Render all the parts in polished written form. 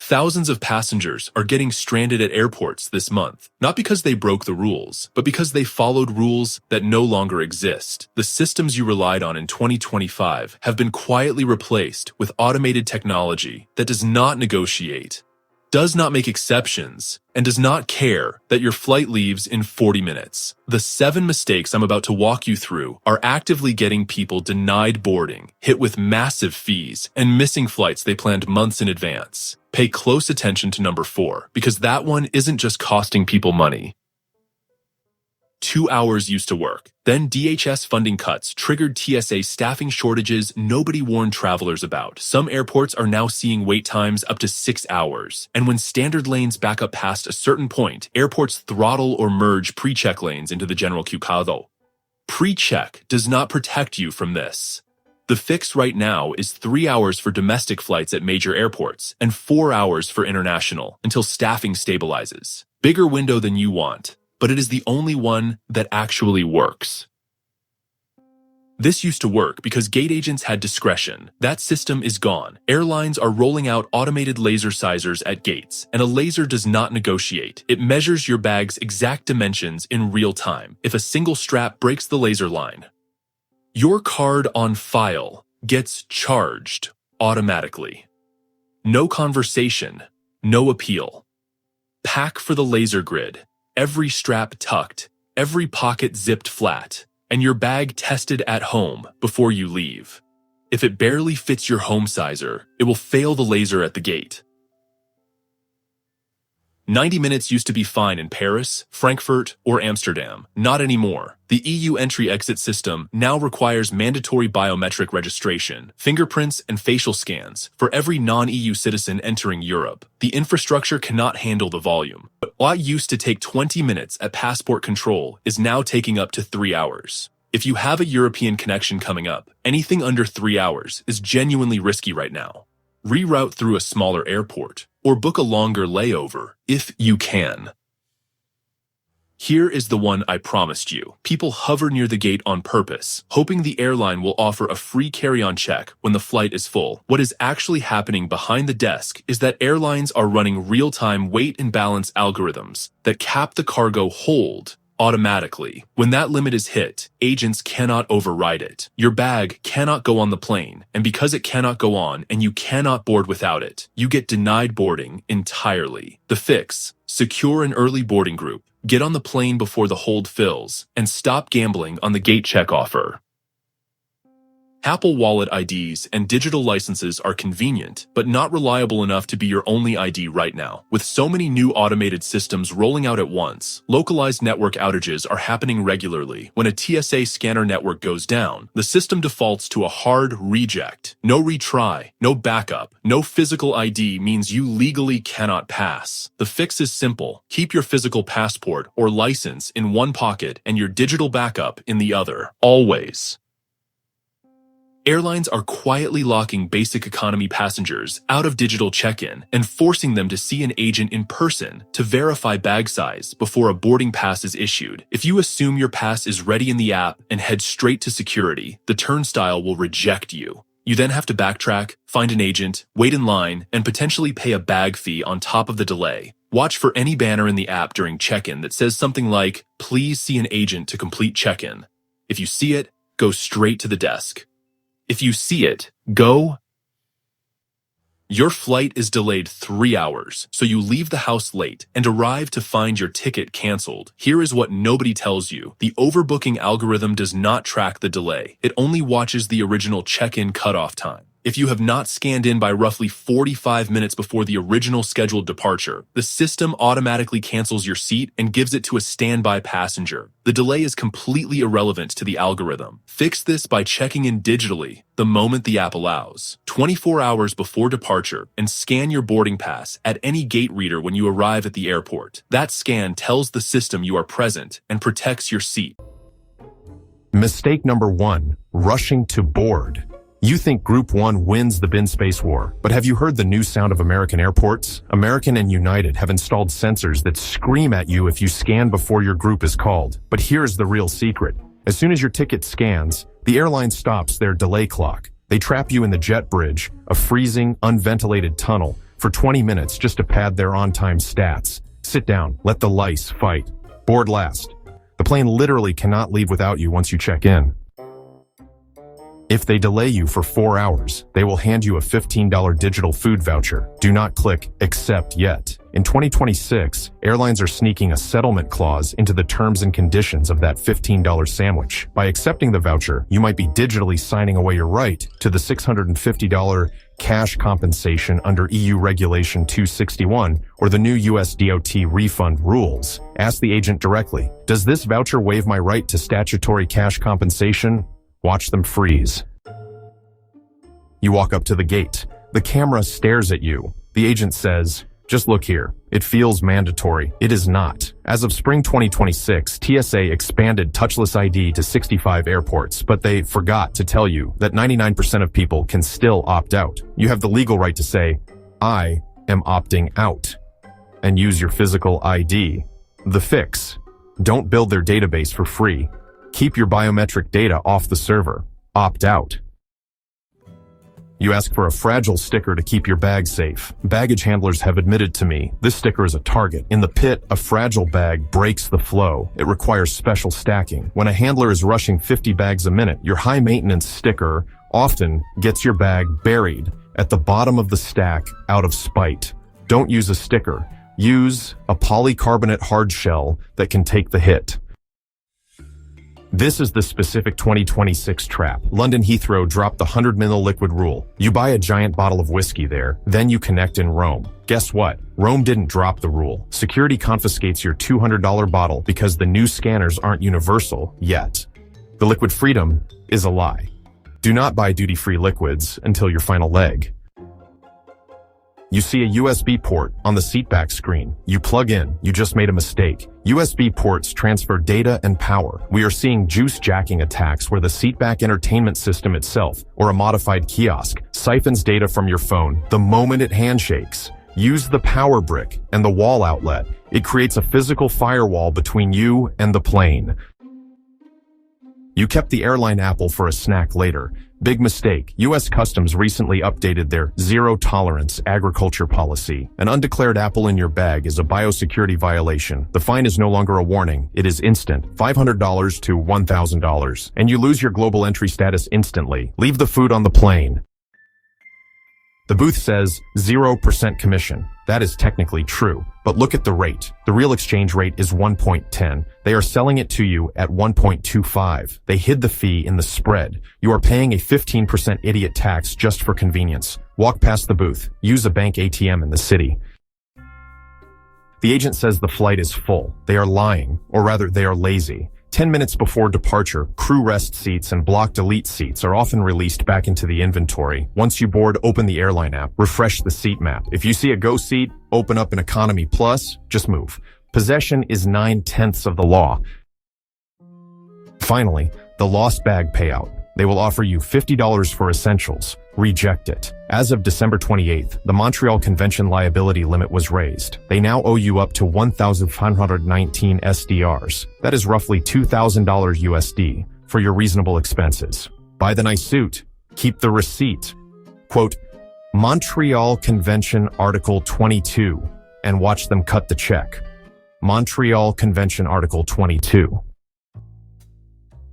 Thousands of passengers are getting stranded at airports this month, not because they broke the rules, but because they followed rules that no longer exist. The systems you relied on in 2025 have been quietly replaced with automated technology that does not negotiate, does not make exceptions, and does not care that your flight leaves in 40 minutes. The 7 mistakes I'm about to walk you through are actively getting people denied boarding, hit with massive fees, and missing flights they planned months in advance. Pay close attention to number 4, because that one isn't just costing people money. 2 hours used to work. Then DHS funding cuts triggered TSA staffing shortages nobody warned travelers about. Some airports are now seeing wait times up to 6 hours. And when standard lanes back up past a certain point, airports throttle or merge PreCheck lanes into the general queue. PreCheck does not protect you from this. The fix right now is 3 hours for domestic flights at major airports and 4 hours for international until staffing stabilizes. Bigger window than you want, but it is the only one that actually works. This used to work because gate agents had discretion. That system is gone. Airlines are rolling out automated laser sizers at gates, and a laser does not negotiate. It measures your bag's exact dimensions in real time. If a single strap breaks the laser line, your card on file gets charged automatically. No conversation, no appeal. Pack for the laser grid. Every strap tucked, every pocket zipped flat, and your bag tested at home before you leave. If it barely fits your home sizer, it will fail the laser at the gate. 90 minutes used to be fine in Paris, Frankfurt, or Amsterdam. Not anymore. The EU entry-exit system now requires mandatory biometric registration, fingerprints, and facial scans for every non-EU citizen entering Europe. The infrastructure cannot handle the volume. But what used to take 20 minutes at passport control is now taking up to 3 hours. If you have a European connection coming up, anything under 3 hours is genuinely risky right now. Reroute through a smaller airport, or book a longer layover if you can. Here is the one I promised you. People hover near the gate on purpose, hoping the airline will offer a free carry-on check when the flight is full. What is actually happening behind the desk is that airlines are running real-time weight and balance algorithms that cap the cargo hold automatically. When that limit is hit, agents cannot override it. Your bag cannot go on the plane, and because it cannot go on and you cannot board without it, you get denied boarding entirely. The fix: secure an early boarding group, get on the plane before the hold fills, and stop gambling on the gate check offer. Apple Wallet IDs and digital licenses are convenient, but not reliable enough to be your only ID right now. With so many new automated systems rolling out at once, localized network outages are happening regularly. When a TSA scanner network goes down, the system defaults to a hard reject. No retry, no backup, no physical ID means you legally cannot pass. The fix is simple. Keep your physical passport or license in one pocket and your digital backup in the other, always. Airlines are quietly locking basic economy passengers out of digital check-in and forcing them to see an agent in person to verify bag size before a boarding pass is issued. If you assume your pass is ready in the app and head straight to security, the turnstile will reject you. You then have to backtrack, find an agent, wait in line, and potentially pay a bag fee on top of the delay. Watch for any banner in the app during check-in that says something like, "Please see an agent to complete check-in." If you see it, go straight to the desk. If you see it, go. Your flight is delayed 3 hours, so you leave the house late and arrive to find your ticket canceled. Here is what nobody tells you. The overbooking algorithm does not track the delay. It only watches the original check-in cutoff time. If you have not scanned in by roughly 45 minutes before the original scheduled departure, the system automatically cancels your seat and gives it to a standby passenger. The delay is completely irrelevant to the algorithm. Fix this by checking in digitally the moment the app allows, 24 hours before departure, and scan your boarding pass at any gate reader when you arrive at the airport. That scan tells the system you are present and protects your seat. Mistake number 1, rushing to board. You think Group 1 wins the bin space war, but have you heard the new sound of American airports? American and United have installed sensors that scream at you if you scan before your group is called. But here's the real secret. As soon as your ticket scans, the airline stops their delay clock. They trap you in the jet bridge, a freezing, unventilated tunnel, for 20 minutes just to pad their on-time stats. Sit down, let the lice fight. Board last. The plane literally cannot leave without you once you check in. If they delay you for 4 hours, they will hand you a $15 digital food voucher. Do not click accept yet. In 2026, airlines are sneaking a settlement clause into the terms and conditions of that $15 sandwich. By accepting the voucher, you might be digitally signing away your right to the $650 cash compensation under EU Regulation 261 or the new US DOT refund rules. Ask the agent directly, does this voucher waive my right to statutory cash compensation? Watch them freeze. You walk up to the gate. The camera stares at you. The agent says, just look here. It feels mandatory. It is not. As of spring 2026, TSA expanded touchless ID to 65 airports, but they forgot to tell you that 99% of people can still opt out. You have the legal right to say, I am opting out, and use your physical ID. The fix: don't build their database for free. Keep your biometric data off the server. Opt out. You ask for a fragile sticker to keep your bag safe. Baggage handlers have admitted to me, this sticker is a target. In the pit, a fragile bag breaks the flow. It requires special stacking. When a handler is rushing 50 bags a minute, your high-maintenance sticker often gets your bag buried at the bottom of the stack out of spite. Don't use a sticker. Use a polycarbonate hard shell that can take the hit. This is the specific 2026 trap. London Heathrow dropped the 100 ml liquid rule. You buy a giant bottle of whiskey there, then you connect in Rome. Guess what? Rome didn't drop the rule. Security confiscates your $200 bottle because the new scanners aren't universal yet. The liquid freedom is a lie. Do not buy duty-free liquids until your final leg. You see a USB port on the seatback screen. You plug in. You just made a mistake. USB ports transfer data and power. We are seeing juice jacking attacks where the seatback entertainment system itself, or a modified kiosk, siphons data from your phone the moment it handshakes. Use the power brick and the wall outlet. It creates a physical firewall between you and the plane. You kept the airline apple for a snack later. Big mistake. U.S. Customs recently updated their zero-tolerance agriculture policy. An undeclared apple in your bag is a biosecurity violation. The fine is no longer a warning. It is instant. $500 to $1,000. And you lose your global entry status instantly. Leave the food on the plane. The booth says 0% commission. That is technically true, but look at the rate. The real exchange rate is 1.10. They are selling it to you at 1.25. They hid the fee in the spread. You are paying a 15% idiot tax just for convenience. Walk past the booth. Use a bank ATM in the city. The agent says the flight is full. They are lying, or rather they are lazy. 10 minutes before departure, crew rest seats and block delete seats are often released back into the inventory. Once you board, open the airline app, refresh the seat map. If you see a go seat, open up an economy plus, just move. Possession is 9/10 of the law. Finally, the lost bag payout. They will offer you $50 for essentials. Reject it. As of December 28th, the Montreal Convention liability limit was raised. They now owe you up to 1,519 SDRs. That is roughly $2,000 USD for your reasonable expenses. Buy the nice suit. Keep the receipt. Quote, Montreal Convention Article 22, and watch them cut the check. Montreal Convention Article 22.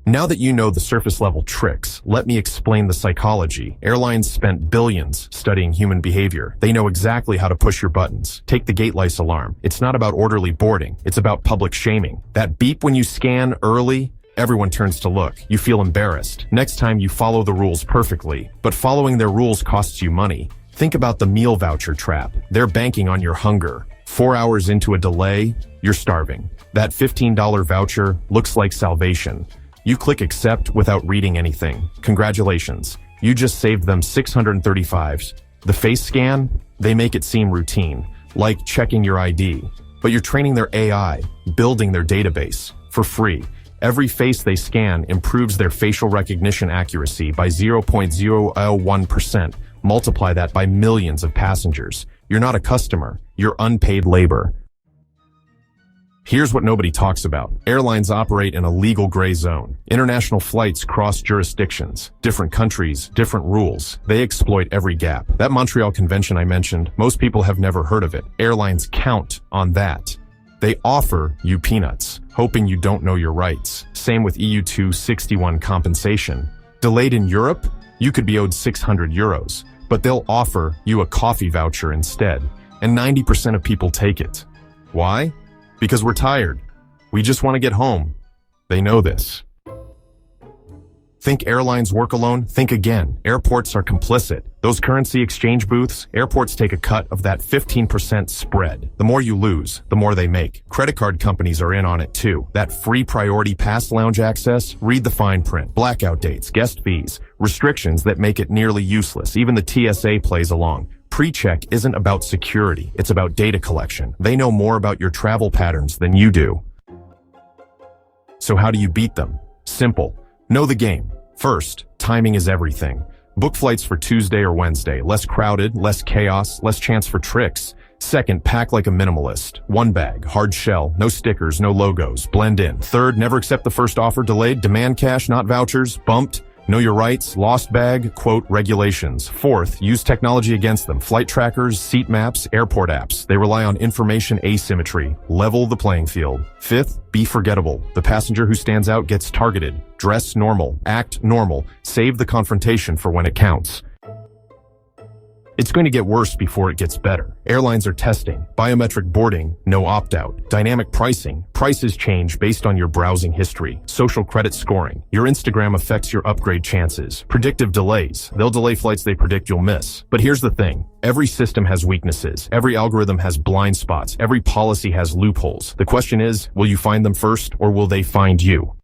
Now that you know the surface-level tricks, let me explain the psychology. Airlines spent billions studying human behavior. They know exactly how to push your buttons. Take the gate lice alarm. It's not about orderly boarding. It's about public shaming. That beep when you scan early, everyone turns to look. You feel embarrassed. Next time you follow the rules perfectly, but following their rules costs you money. Think about the meal voucher trap. They're banking on your hunger. 4 hours into a delay, you're starving. That $15 voucher looks like salvation. You click accept without reading anything. Congratulations. You just saved them 635s. The face scan, they make it seem routine, like checking your ID. But you're training their AI, building their database, for free. Every face they scan improves their facial recognition accuracy by 0.001%. Multiply that by millions of passengers. You're not a customer, you're unpaid labor. Here's what nobody talks about. Airlines operate in a legal gray zone. International flights cross jurisdictions. Different countries, different rules. They exploit every gap. That Montreal Convention I mentioned, most people have never heard of it. Airlines count on that. They offer you peanuts, hoping you don't know your rights. Same with EU 261 compensation. Delayed in Europe, you could be owed 600 euros, but they'll offer you a coffee voucher instead, and 90% of people take it. Why? Because we're tired. We just want to get home. They know this. Think airlines work alone? Think again. Airports are complicit. Those currency exchange booths, airports take a cut of that 15% spread. The more you lose, the more they make. Credit card companies are in on it too. That free priority pass lounge access, read the fine print. Blackout dates, guest fees, restrictions that make it nearly useless. Even the TSA plays along. PreCheck isn't about security, it's about data collection. They know more about your travel patterns than you do. So how do you beat them? Simple. Know the game. First, timing is everything. Book flights for Tuesday or Wednesday. Less crowded, less chaos, less chance for tricks. Second, pack like a minimalist. One bag, hard shell, no stickers, no logos, blend in. Third, never accept the first offer delayed, demand cash, not vouchers, bumped. Know your rights, lost bag, quote, regulations. Fourth, use technology against them. Flight trackers, seat maps, airport apps. They rely on information asymmetry. Level the playing field. Fifth, be forgettable. The passenger who stands out gets targeted. Dress normal. Act normal. Save the confrontation for when it counts. It's going to get worse before it gets better. Airlines are testing. Biometric boarding, no opt-out. Dynamic pricing. Prices change based on your browsing history. Social credit scoring. Your Instagram affects your upgrade chances. Predictive delays. They'll delay flights they predict you'll miss. But here's the thing. Every system has weaknesses. Every algorithm has blind spots. Every policy has loopholes. The question is, will you find them first or will they find you?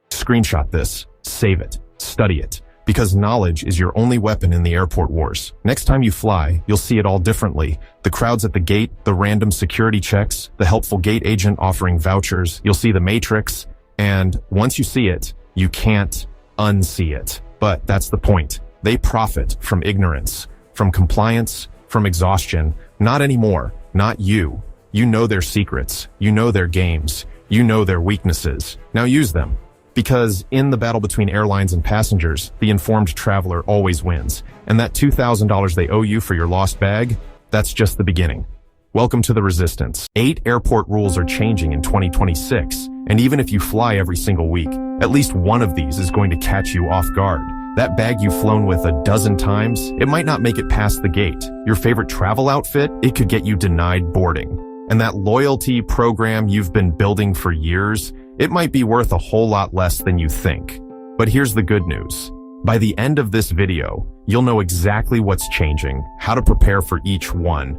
Screenshot this. Save it. Study it. Because knowledge is your only weapon in the airport wars. Next time you fly, you'll see it all differently. The crowds at the gate, the random security checks, the helpful gate agent offering vouchers. You'll see the matrix. And once you see it, you can't unsee it. But that's the point. They profit from ignorance, from compliance, from exhaustion. Not anymore. Not you. You know their secrets. You know their games. You know their weaknesses. Now use them. Because in the battle between airlines and passengers, the informed traveler always wins. And that $2,000 they owe you for your lost bag, that's just the beginning. Welcome to the resistance. 8 airport rules are changing in 2026. And even if you fly every single week, at least one of these is going to catch you off guard. That bag you've flown with a dozen times, it might not make it past the gate. Your favorite travel outfit, it could get you denied boarding. And that loyalty program you've been building for years, it might be worth a whole lot less than you think. But here's the good news. By the end of this video, you'll know exactly what's changing, how to prepare for each one,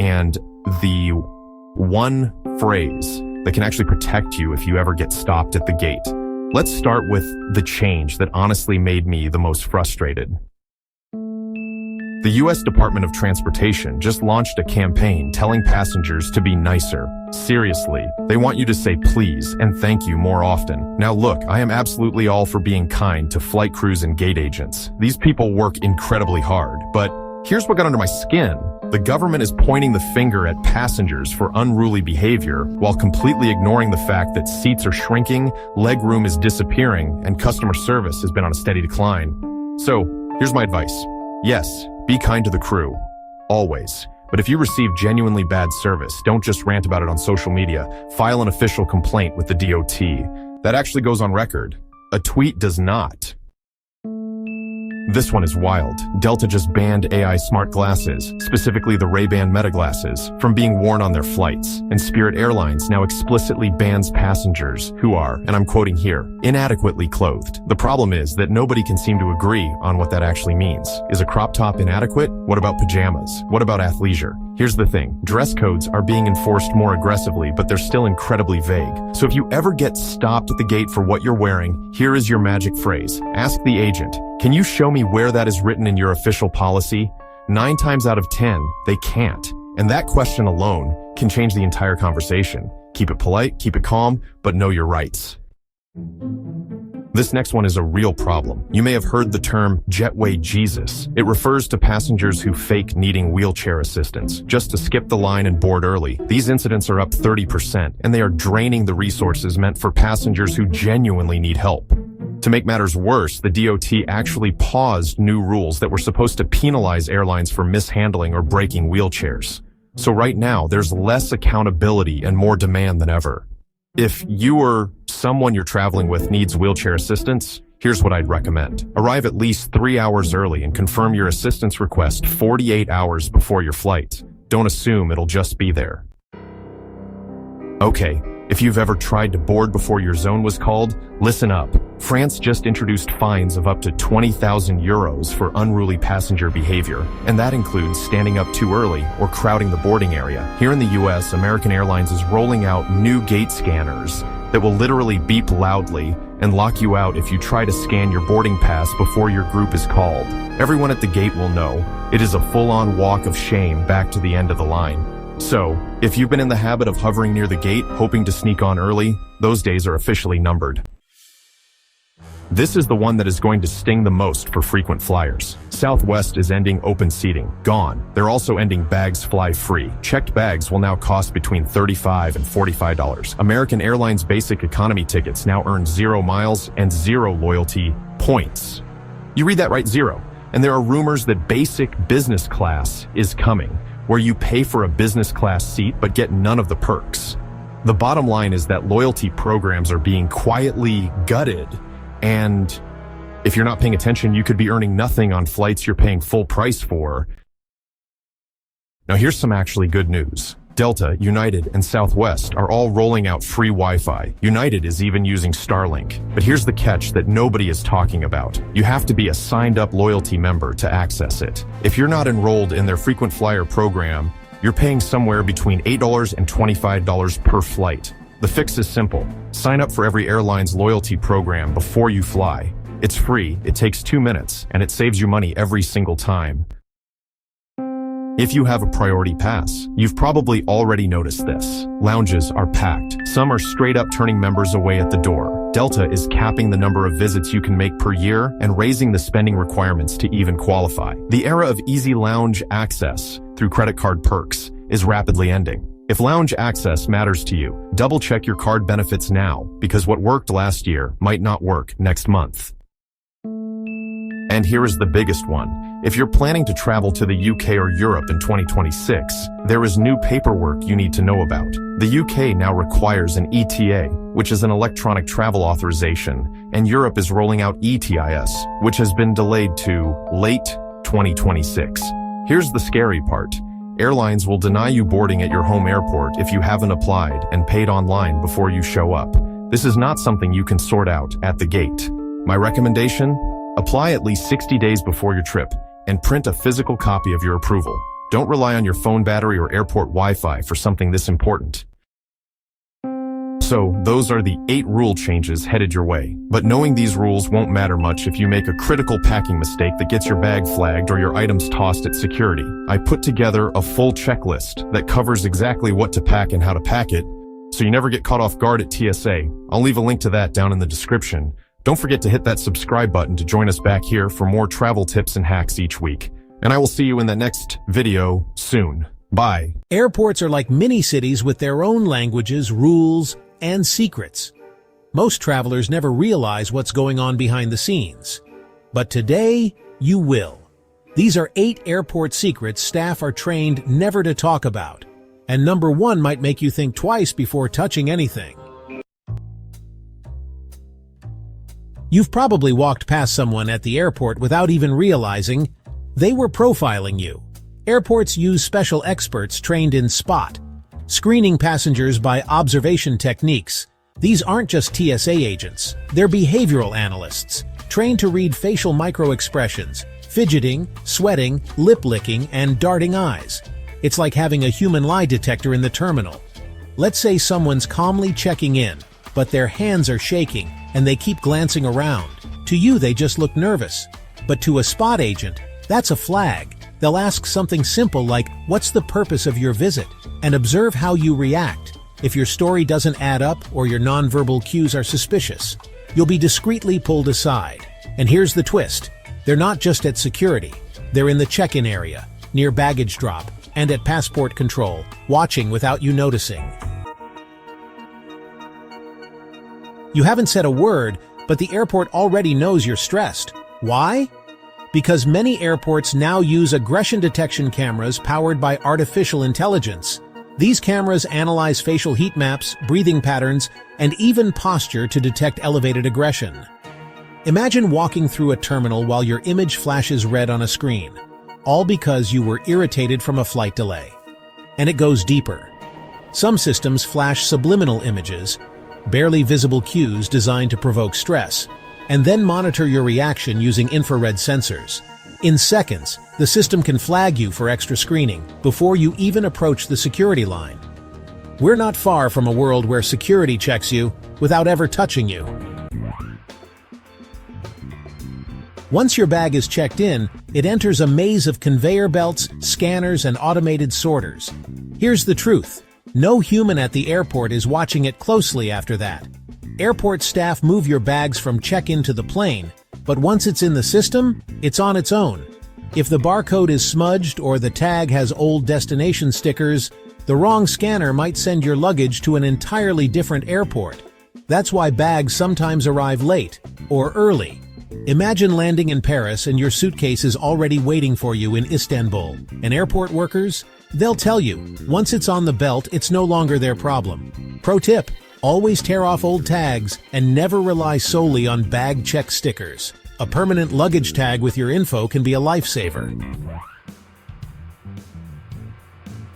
and the one phrase that can actually protect you if you ever get stopped at the gate. Let's start with the change that honestly made me the most frustrated. The U.S. Department of Transportation just launched a campaign telling passengers to be nicer. Seriously, they want you to say please and thank you more often. Now look, I am absolutely all for being kind to flight crews and gate agents. These people work incredibly hard, but here's what got under my skin. The government is pointing the finger at passengers for unruly behavior while completely ignoring the fact that seats are shrinking, leg room is disappearing, and customer service has been on a steady decline. So, here's my advice. Yes, be kind to the crew. Always. But if you receive genuinely bad service, don't just rant about it on social media. File an official complaint with the DOT. That actually goes on record. A tweet does not. This one is wild. Delta just banned AI smart glasses, specifically the Ray-Ban Meta glasses, from being worn on their flights. And Spirit Airlines now explicitly bans passengers who are, and I'm quoting here, inadequately clothed. The problem is that nobody can seem to agree on what that actually means. Is a crop top inadequate? What about pajamas? What about athleisure? Here's the thing. Dress codes are being enforced more aggressively, but they're still incredibly vague. So if you ever get stopped at the gate for what you're wearing, here is your magic phrase. Ask the agent, can you show me where that is written in your official policy? 9 times out of 10, they can't. And that question alone can change the entire conversation. Keep it polite, keep it calm, but know your rights. This next one is a real problem. You may have heard the term jetway Jesus. It refers to passengers who fake needing wheelchair assistance just to skip the line and board early. These incidents are up 30%, and they are draining the resources meant for passengers who genuinely need help. To make matters worse, the DOT actually paused new rules that were supposed to penalize airlines for mishandling or breaking wheelchairs. So right now, there's less accountability and more demand than ever. If you or someone you're traveling with needs wheelchair assistance, here's what I'd recommend. Arrive at least 3 hours early and confirm your assistance request 48 hours before your flight. Don't assume it'll just be there. Okay, if you've ever tried to board before your zone was called, listen up. France just introduced fines of up to 20,000 euros for unruly passenger behavior, and that includes standing up too early or crowding the boarding area. Here in the US, American Airlines is rolling out new gate scanners that will literally beep loudly and lock you out if you try to scan your boarding pass before your group is called. Everyone at the gate will know. It is a full-on walk of shame back to the end of the line. So, if you've been in the habit of hovering near the gate, hoping to sneak on early, those days are officially numbered. This is the one that is going to sting the most for frequent flyers. Southwest is ending open seating. Gone. They're also ending bags fly free. Checked bags will now cost between $35 and $45. American Airlines basic economy tickets now earn 0 miles and 0 loyalty points. You read that right, 0. And there are rumors that basic business class is coming, where you pay for a business class seat but get none of the perks. The bottom line is that loyalty programs are being quietly gutted. And if you're not paying attention, you could be earning nothing on flights you're paying full price for. Now here's some actually good news. Delta, United, and Southwest are all rolling out free Wi-Fi. United is even using Starlink. But here's the catch that nobody is talking about. You have to be a signed-up loyalty member to access it. If you're not enrolled in their frequent flyer program, you're paying somewhere between $8 and $25 per flight. The fix is simple. Sign up for every airline's loyalty program before you fly. It's free, it takes 2 minutes, and it saves you money every single time. If you have a priority pass, you've probably already noticed this. Lounges are packed. Some are straight up turning members away at the door. Delta is capping the number of visits you can make per year and raising the spending requirements to even qualify. The era of easy lounge access through credit card perks is rapidly ending. If lounge access matters to you, double-check your card benefits now, because what worked last year might not work next month. And here is the biggest one. If you're planning to travel to the UK or Europe in 2026, there is new paperwork you need to know about. The UK now requires an ETA, which is an electronic travel authorization, and Europe is rolling out ETIS, which has been delayed to late 2026. Here's the scary part. Airlines will deny you boarding at your home airport if you haven't applied and paid online before you show up. This is not something you can sort out at the gate. My recommendation? Apply at least 60 days before your trip and print a physical copy of your approval. Don't rely on your phone battery or airport Wi-Fi for something this important. So, those are the 8 rule changes headed your way. But knowing these rules won't matter much if you make a critical packing mistake that gets your bag flagged or your items tossed at security. I put together a full checklist that covers exactly what to pack and how to pack it, so you never get caught off guard at TSA. I'll leave a link to that down in the description. Don't forget to hit that subscribe button to join us back here for more travel tips and hacks each week. And I will see you in the next video soon. Bye. Airports are like mini-cities with their own languages, rules, and secrets. Most travelers never realize what's going on behind the scenes. But today, you will. These are 8 airport secrets staff are trained never to talk about. And number 1 might make you think twice before touching anything. You've probably walked past someone at the airport without even realizing they were profiling you. Airports use special experts trained in SPOT, screening passengers by observation techniques. These aren't just TSA agents, they're behavioral analysts, trained to read facial micro-expressions, fidgeting, sweating, lip-licking, and darting eyes. It's like having a human lie detector in the terminal. Let's say someone's calmly checking in, but their hands are shaking, and they keep glancing around. To you, they just look nervous. But to a SPOT agent, that's a flag. They'll ask something simple like, "What's the purpose of your visit?" and observe how you react. If your story doesn't add up or your nonverbal cues are suspicious, you'll be discreetly pulled aside. And here's the twist. They're not just at security. They're in the check-in area, near baggage drop, and at passport control, watching without you noticing. You haven't said a word, but the airport already knows you're stressed. Why? Because many airports now use aggression detection cameras powered by artificial intelligence. These cameras analyze facial heat maps, breathing patterns, and even posture to detect elevated aggression. Imagine walking through a terminal while your image flashes red on a screen, all because you were irritated from a flight delay. And it goes deeper. Some systems flash subliminal images, barely visible cues designed to provoke stress, and then monitor your reaction using infrared sensors. In seconds, the system can flag you for extra screening before you even approach the security line. We're not far from a world where security checks you without ever touching you. Once your bag is checked in, it enters a maze of conveyor belts, scanners, and automated sorters. Here's the truth. No human at the airport is watching it closely after that. Airport staff move your bags from check-in to the plane, but once it's in the system, it's on its own. If the barcode is smudged or the tag has old destination stickers, the wrong scanner might send your luggage to an entirely different airport. That's why bags sometimes arrive late or early. Imagine landing in Paris and your suitcase is already waiting for you in Istanbul. And airport workers? They'll tell you, once it's on the belt, it's no longer their problem. Pro tip, always tear off old tags and never rely solely on bag check stickers. A permanent luggage tag with your info can be a lifesaver.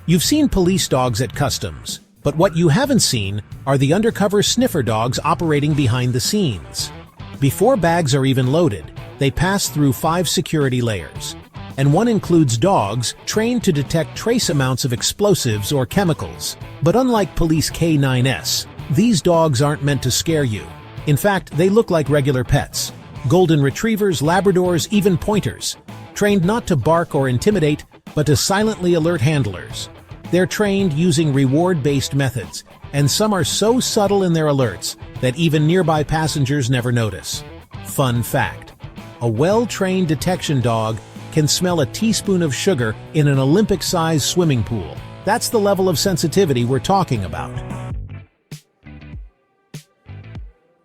You've seen police dogs at customs, but what you haven't seen are the undercover sniffer dogs operating behind the scenes. Before bags are even loaded, they pass through 5 security layers. And one includes dogs trained to detect trace amounts of explosives or chemicals. But unlike police K9S, these dogs aren't meant to scare you. In fact, they look like regular pets. Golden retrievers, Labradors, even pointers. Trained not to bark or intimidate, but to silently alert handlers. They're trained using reward-based methods, and some are so subtle in their alerts that even nearby passengers never notice. Fun fact: a well-trained detection dog can smell a teaspoon of sugar in an Olympic-sized swimming pool. That's the level of sensitivity we're talking about.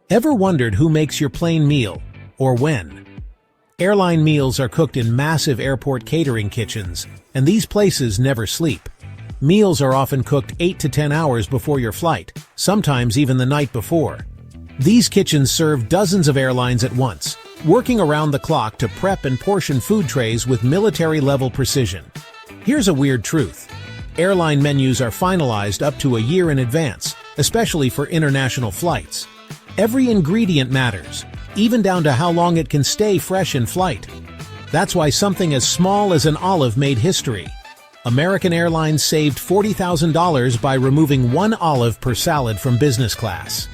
Ever wondered who makes your plane meal, or when? Airline meals are cooked in massive airport catering kitchens, and these places never sleep. Meals are often cooked 8 to 10 hours before your flight, sometimes even the night before. These kitchens serve dozens of airlines at once, working around the clock to prep and portion food trays with military-level precision. Here's a weird truth. Airline menus are finalized up to a year in advance, especially for international flights. Every ingredient matters, even down to how long it can stay fresh in flight. That's why something as small as an olive made history. American Airlines saved $40,000 by removing 1 olive per salad from business class.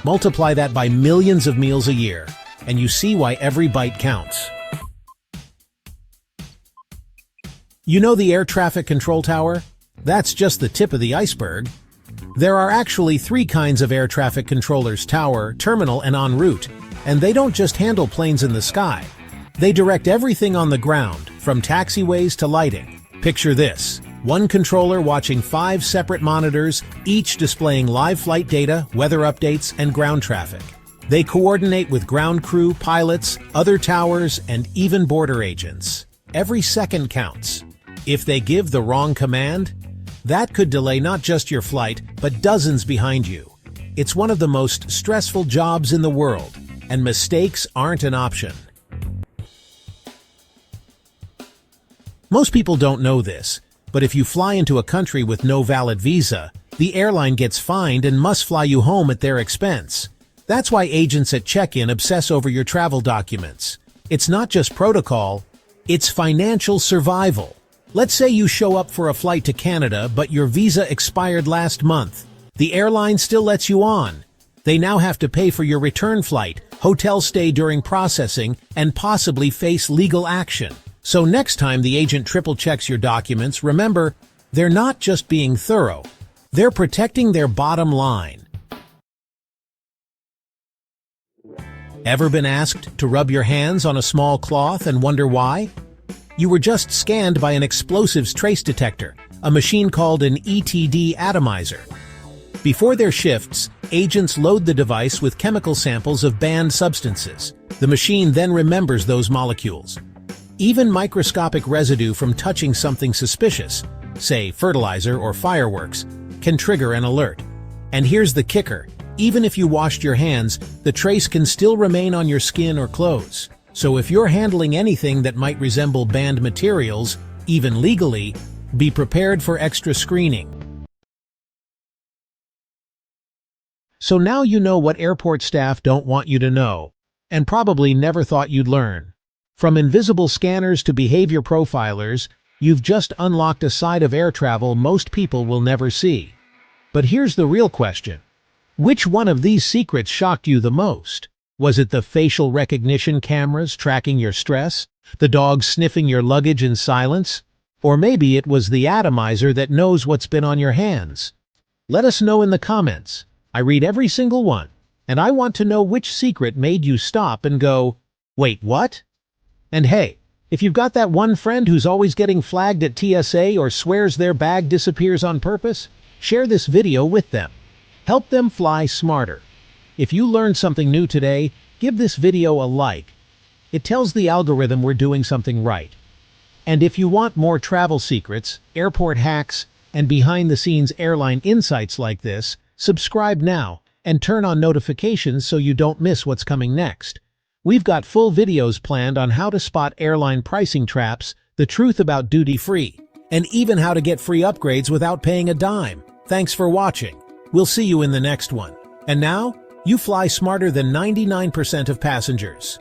Multiply that by millions of meals a year, and you see why every bite counts. You know the air traffic control tower? That's just the tip of the iceberg. There are actually 3 kinds of air traffic controllers: tower, terminal, and en route. And they don't just handle planes in the sky. They direct everything on the ground, from taxiways to lighting. Picture this: 1 controller watching 5 separate monitors, each displaying live flight data, weather updates, and ground traffic. They coordinate with ground crew, pilots, other towers, and even border agents. Every second counts. If they give the wrong command, that could delay not just your flight, but dozens behind you. It's one of the most stressful jobs in the world, and mistakes aren't an option. Most people don't know this, but if you fly into a country with no valid visa, the airline gets fined and must fly you home at their expense. That's why agents at check-in obsess over your travel documents. It's not just protocol, it's financial survival. Let's say you show up for a flight to Canada, but your visa expired last month. The airline still lets you on. They now have to pay for your return flight, hotel stay during processing, and possibly face legal action. So next time the agent triple checks your documents, remember, they're not just being thorough. They're protecting their bottom line. Ever been asked to rub your hands on a small cloth and wonder why? You were just scanned by an explosives trace detector, a machine called an ETD atomizer. Before their shifts, agents load the device with chemical samples of banned substances. The machine then remembers those molecules. Even microscopic residue from touching something suspicious, say fertilizer or fireworks, can trigger an alert. And here's the kicker. Even if you washed your hands, the trace can still remain on your skin or clothes. So if you're handling anything that might resemble banned materials, even legally, be prepared for extra screening. So now you know what airport staff don't want you to know, and probably never thought you'd learn. From invisible scanners to behavior profilers, you've just unlocked a side of air travel most people will never see. But here's the real question. Which one of these secrets shocked you the most? Was it the facial recognition cameras tracking your stress? The dogs sniffing your luggage in silence? Or maybe it was the atomizer that knows what's been on your hands? Let us know in the comments. I read every single one, and I want to know which secret made you stop and go, "Wait, what?" And hey, if you've got that one friend who's always getting flagged at TSA or swears their bag disappears on purpose, share this video with them. Help them fly smarter. If you learned something new today, give this video a like. It tells the algorithm we're doing something right. And if you want more travel secrets, airport hacks, and behind-the-scenes airline insights like this, subscribe now and turn on notifications so you don't miss what's coming next. We've got full videos planned on how to spot airline pricing traps, the truth about duty-free, and even how to get free upgrades without paying a dime. Thanks for watching. We'll see you in the next one. And now, you fly smarter than 99% of passengers.